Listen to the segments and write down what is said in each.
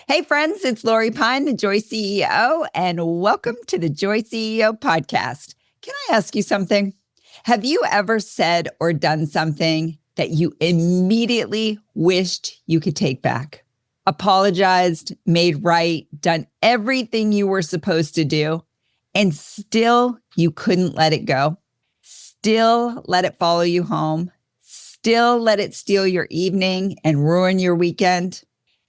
Hey, friends, it's Lori Pine, the Joy CEO, and welcome to the Joy CEO podcast. Can I ask you something? Have you ever said or done something that you immediately wished you could take back? Apologized, made right, done everything you were supposed to do, and still you couldn't let it go? Still let it follow you home? Still let it steal your evening and ruin your weekend?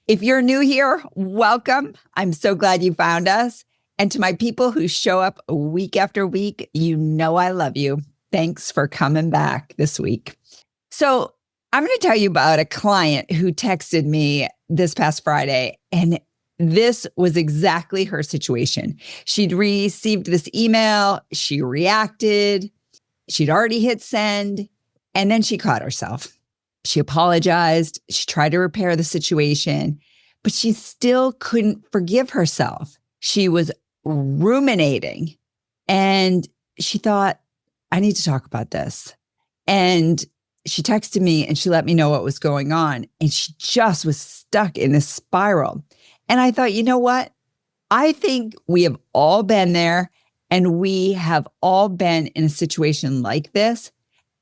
If you're new here, welcome. I'm so glad you found us. And to my people who show up week after week, you know I love you. Thanks for coming back this week. So I'm going to tell you about a client who texted me this past Friday, and this was exactly her situation. She'd received this email, she reacted, she'd already hit send, and then she caught herself. She apologized. She tried to repair the situation, but she still couldn't forgive herself. She was ruminating, and she thought, I need to talk about this. And she texted me and she let me know what was going on. And she just was stuck in this spiral. And I thought, you know what? I think we have all been there, and we have all been in a situation like this.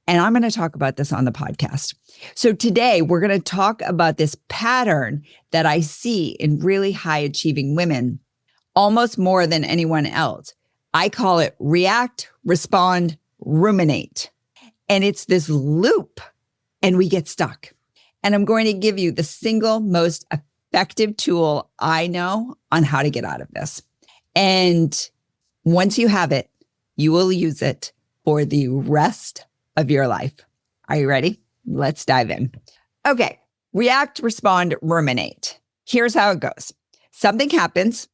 And I'm going to talk about this on the podcast. So today we're going to talk about this pattern that I see in really high achieving women, almost more than anyone else. I call it react, respond, ruminate. And it's this loop, and we get stuck. And I'm going to give you the single most effective tool I know on how to get out of this. And once you have it, you will use it for the rest of your life. Are you ready? Let's dive in. Okay. React, respond, ruminate. Here's how it goes. Something happens.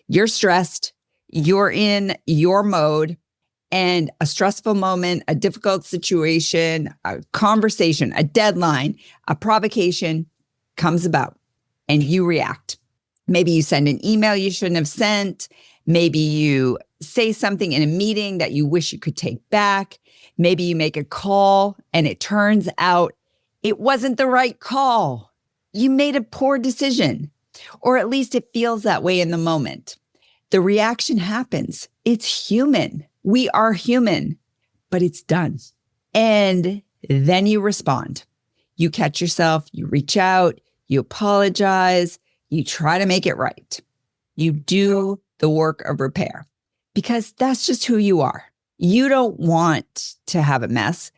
You're stressed. You're in your mode, and a stressful moment, a difficult situation, a conversation, a deadline, a provocation comes about, and you react. Maybe you send an email you shouldn't have sent. Maybe you say something in a meeting that you wish you could take back. Maybe you make a call and it turns out it wasn't the right call. You made a poor decision, or at least it feels that way in the moment. The reaction happens. It's human. We are human, but it's done. And then you respond. You catch yourself, you reach out, you apologize, you try to make it right. You do the work of repair, because that's just who you are. You don't want to have a mess.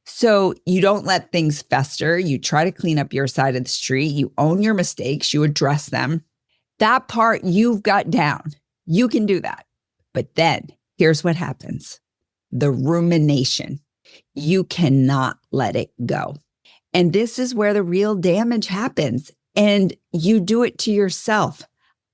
So you don't let things fester. You try to clean up your side of the street. You own your mistakes. You address them. That part you've got down. You can do that. But then here's what happens. The rumination. You cannot let it go. And this is where the real damage happens. And you do it to yourself.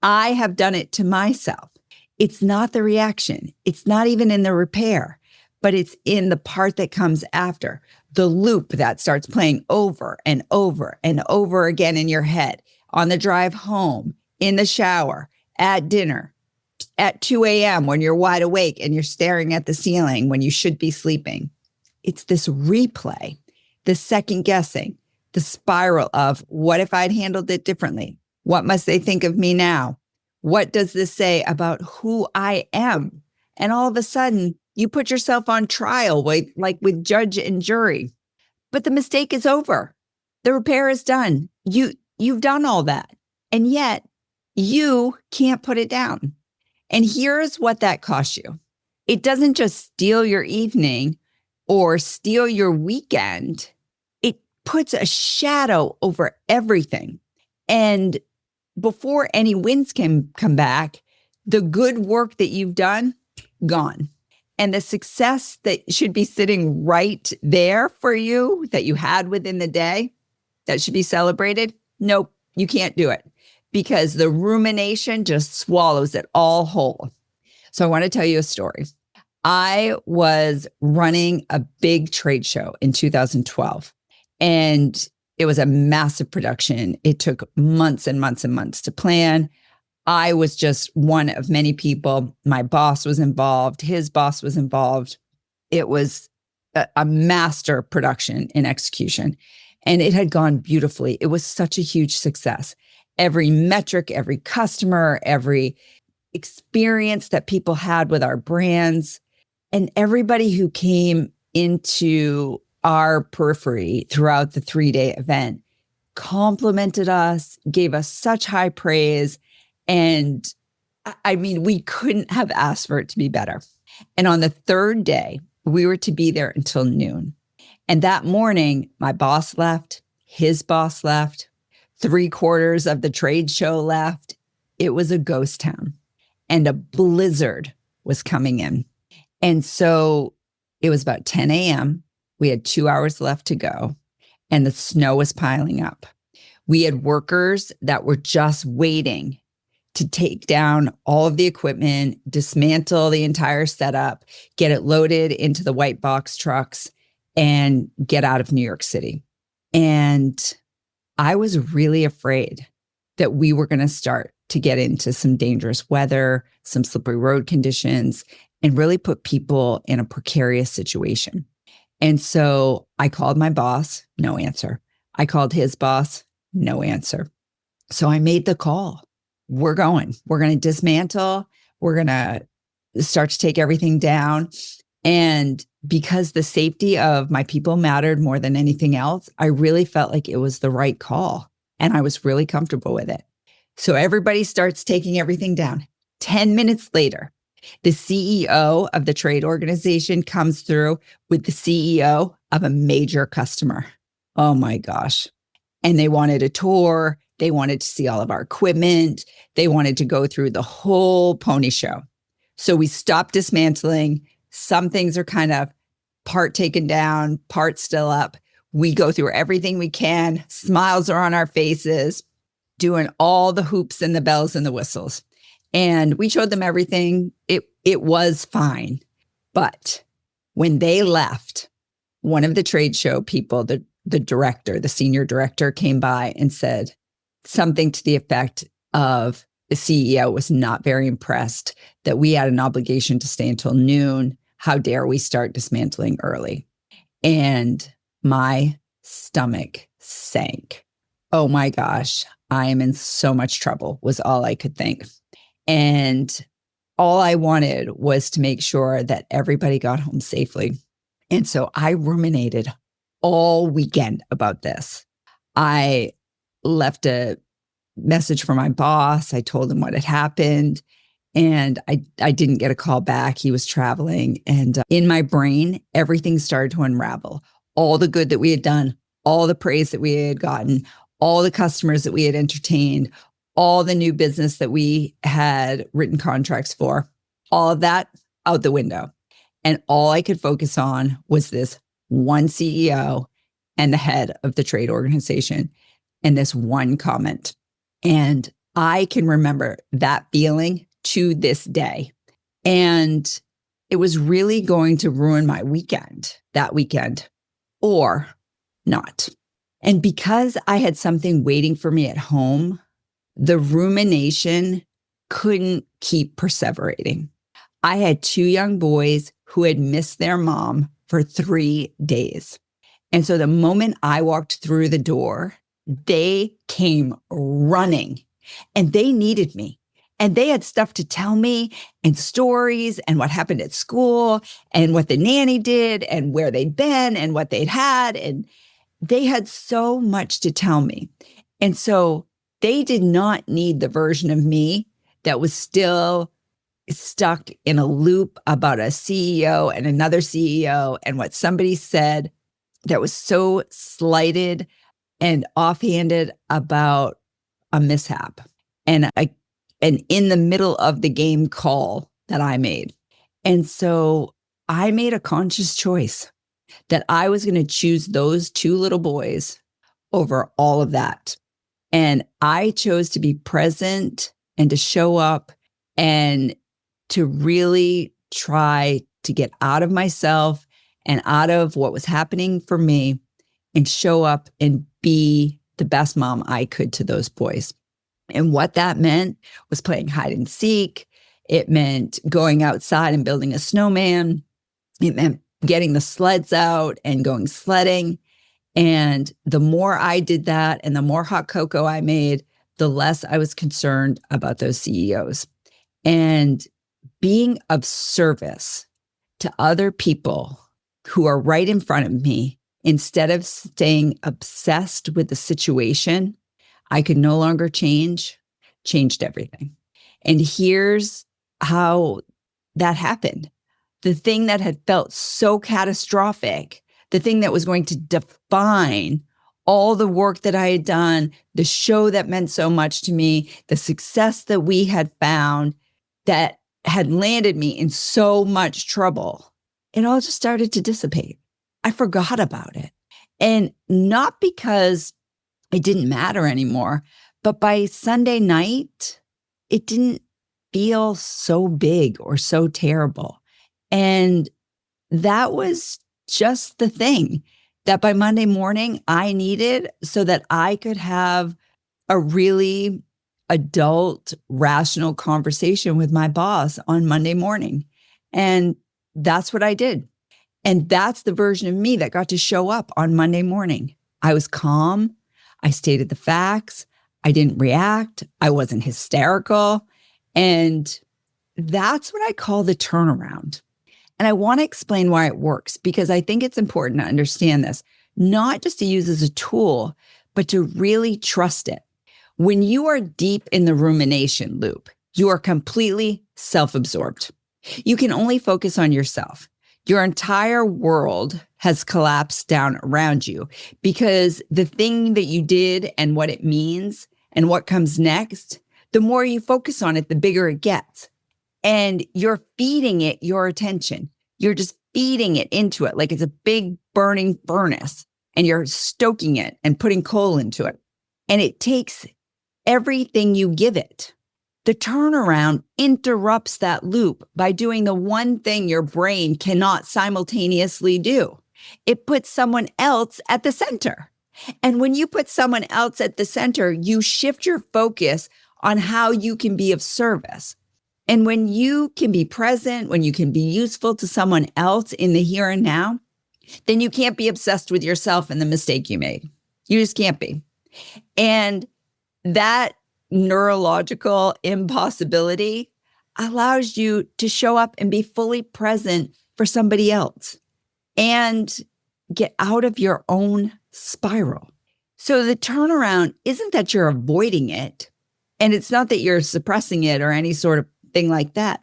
I have done it to myself. It's not the reaction. It's not even in the repair, but it's in the part that comes after, the loop that starts playing over and over and over again in your head, on the drive home, in the shower, at dinner, at 2 a.m. when you're wide awake and you're staring at the ceiling when you should be sleeping. It's this replay, the second guessing, the spiral of what if I'd handled it differently? What must they think of me now? What does this say about who I am? And all of a sudden, you put yourself on trial, like with judge and jury. But the mistake is over. The repair is done. You've done all that. And yet, you can't put it down. And here's what that costs you. It doesn't just steal your evening or steal your weekend. It puts a shadow over everything. And before any wins can come back, the good work that you've done, gone. And the success that should be sitting right there for you, that you had within the day, that should be celebrated, nope, you can't do it, because the rumination just swallows it all whole. So I want to tell you a story. I was running a big trade show in 2012, and it was a massive production. It took months and months and months to plan. I was just one of many people. My boss was involved. His boss was involved. It was a master production in execution, and it had gone beautifully. It was such a huge success. every metric, every customer, every experience that people had with our brands, and everybody who came into our periphery throughout the 3-day event complimented us, gave us such high praise. And I mean, we couldn't have asked for it to be better. And on the third day, we were to be there until noon. And that morning, my boss left, his boss left, 3/4 of the trade show left. It was a ghost town, and a blizzard was coming in. And so it was about 10 a.m. We had 2 hours left to go, and the snow was piling up. We had workers that were just waiting to take down all of the equipment, dismantle the entire setup, get it loaded into the white box trucks, and get out of New York City. And I was really afraid that we were going to start to get into some dangerous weather, some slippery road conditions, and really put people in a precarious situation. And so I called my boss, no answer. I called his boss, no answer. So I made the call. We're going to dismantle. We're going to start to take everything down. And because the safety of my people mattered more than anything else, I really felt like it was the right call. And I was really comfortable with it. So everybody starts taking everything down. 10 minutes later, the CEO of the trade organization comes through with the CEO of a major customer. Oh my gosh. And they wanted a tour. They wanted to see all of our equipment. They wanted to go through the whole pony show. So we stopped dismantling. Some things are kind of part taken down, part still up. We go through everything we can. Smiles are on our faces, doing all the hoops and the bells and the whistles. And we showed them everything. It was fine. But when they left, one of the trade show people, the director, the senior director, came by and said something to the effect of the CEO was not very impressed that we had an obligation to stay until noon. How dare we start dismantling early? And my stomach sank. Oh my gosh, I am in so much trouble, was all I could think. And all I wanted was to make sure that everybody got home safely. And so I ruminated all weekend about this. I left a message for my boss. I told him what had happened. And I didn't get a call back. He was traveling. And in my brain, everything started to unravel. All the good that we had done, all the praise that we had gotten, all the customers that we had entertained, all the new business that we had written contracts for, all of that out the window. And all I could focus on was this one CEO and the head of the trade organization and this one comment. And I can remember that feeling to this day. And it was really going to ruin my weekend, that weekend, or not. And because I had something waiting for me at home, the rumination couldn't keep perseverating. I had 2 young boys who had missed their mom for 3 days. And so the moment I walked through the door, they came running and they needed me. And they had stuff to tell me and stories and what happened at school and what the nanny did and where they'd been and what they'd had. And they had so much to tell me. And so they did not need the version of me that was still stuck in a loop about a CEO and another CEO and what somebody said that was so slighted and offhanded about a mishap and in the middle of the game call that I made. And so I made a conscious choice that I was going to choose those 2 little boys over all of that. And I chose to be present and to show up and to really try to get out of myself and out of what was happening for me and show up and be the best mom I could to those boys. And what that meant was playing hide and seek. It meant going outside and building a snowman. It meant getting the sleds out and going sledding. And the more I did that and the more hot cocoa I made, the less I was concerned about those CEOs. And being of service to other people who are right in front of me, instead of staying obsessed with the situation I could no longer changed everything. And here's how that happened. The thing that had felt so catastrophic, the thing that was going to define all the work that I had done, the show that meant so much to me, the success that we had found that had landed me in so much trouble, it all just started to dissipate. I forgot about it. And not because it didn't matter anymore, but by Sunday night, it didn't feel so big or so terrible. And that was just the thing that by Monday morning I needed so that I could have a really adult, rational conversation with my boss on Monday morning. And that's what I did. And that's the version of me that got to show up on Monday morning. I was calm. I stated the facts. I didn't react. I wasn't hysterical. And that's what I call the turnaround. And I want to explain why it works, because I think it's important to understand this, not just to use as a tool, but to really trust it. When you are deep in the rumination loop, you are completely self-absorbed. You can only focus on yourself. Your entire world has collapsed down around you because the thing that you did and what it means and what comes next, the more you focus on it, the bigger it gets. And you're feeding it your attention. You're just feeding it into it like it's a big burning furnace, and you're stoking it and putting coal into it. And it takes everything you give it. The turnaround interrupts that loop by doing the one thing your brain cannot simultaneously do. It puts someone else at the center. And when you put someone else at the center, you shift your focus on how you can be of service. And when you can be present, when you can be useful to someone else in the here and now, then you can't be obsessed with yourself and the mistake you made. You just can't be. And that neurological impossibility allows you to show up and be fully present for somebody else and get out of your own spiral. So the turnaround isn't that you're avoiding it, and it's not that you're suppressing it or any sort of thing like that.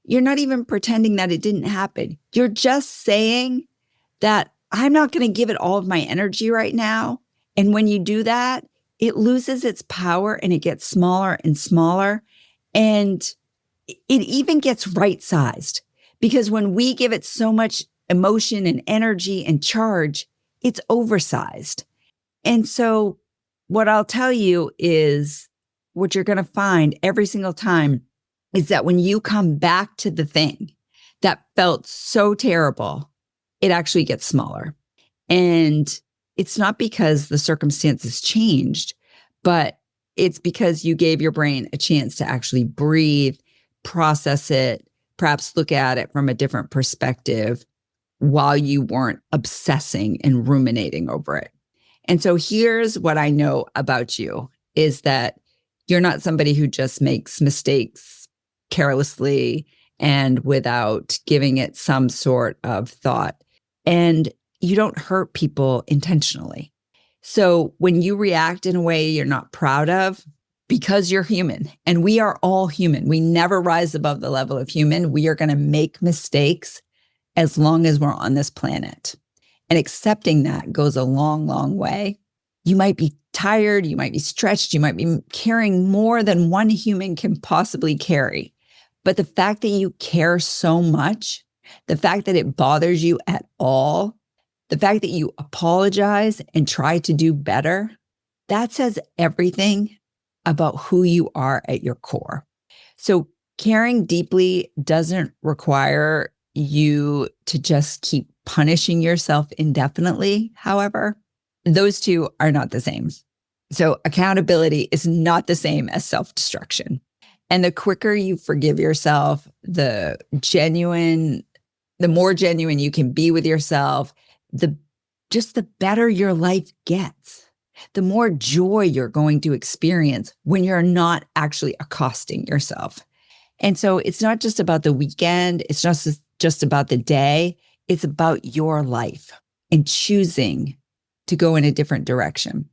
You're not even pretending that it didn't happen. You're just saying that I'm not going to give it all of my energy right now. And when you do that, it loses its power and it gets smaller and smaller. And it even gets right-sized, because when we give it so much emotion and energy and charge, it's oversized. And so what I'll tell you is, what you're going to find every single time is that when you come back to the thing that felt so terrible, it actually gets smaller. And it's not because the circumstances changed, but it's because you gave your brain a chance to actually breathe, process it, perhaps look at it from a different perspective while you weren't obsessing and ruminating over it. And so here's what I know about you is that you're not somebody who just makes mistakes carelessly and without giving it some sort of thought. And you don't hurt people intentionally. So when you react in a way you're not proud of, because you're human, and we are all human, we never rise above the level of human. We are going to make mistakes as long as we're on this planet. And accepting that goes a long, long way. You might be tired, you might be stretched, you might be carrying more than one human can possibly carry. But the fact that you care so much, the fact that it bothers you at all, the fact that you apologize and try to do better, that says everything about who you are at your core. So caring deeply doesn't require you to just keep punishing yourself indefinitely. However, those two are not the same. So accountability is not the same as self-destruction. And the quicker you forgive yourself, the more genuine you can be with yourself, the better your life gets. the more joy you're going to experience when you're not actually accosting yourself. And so it's not just about the weekend, it's not just about the day, it's about your life and choosing to go in a different direction.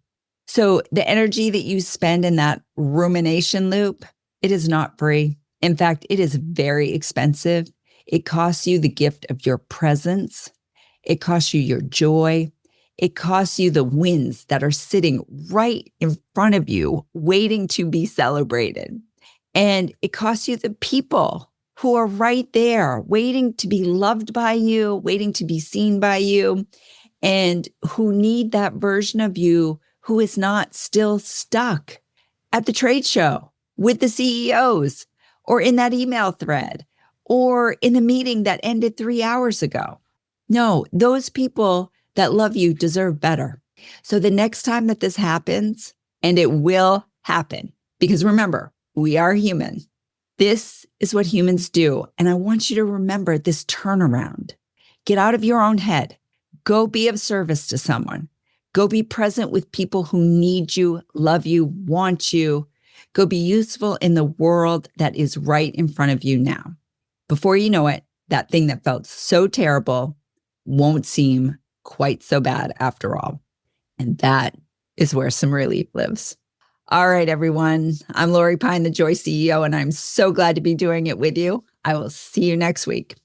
So the energy that you spend in that rumination loop, it is not free. In fact, it is very expensive. It costs you the gift of your presence. It costs you your joy. It costs you the wins that are sitting right in front of you, waiting to be celebrated. And it costs you the people who are right there, waiting to be loved by you, waiting to be seen by you, and who need that version of you who is not still stuck at the trade show with the CEOs or in that email thread or in the meeting that ended 3 hours ago. No, those people that love you deserve better. So the next time that this happens, and it will happen, because remember, we are human. This is what humans do. And I want you to remember this turnaround. Get out of your own head. Go be of service to someone. Go be present with people who need you, love you, want you. Go be useful in the world that is right in front of you now. Before you know it, that thing that felt so terrible won't seem quite so bad after all. And that is where some relief lives. All right, everyone. I'm Lori Pine, the Joy CEO, and I'm so glad to be doing it with you. I will see you next week.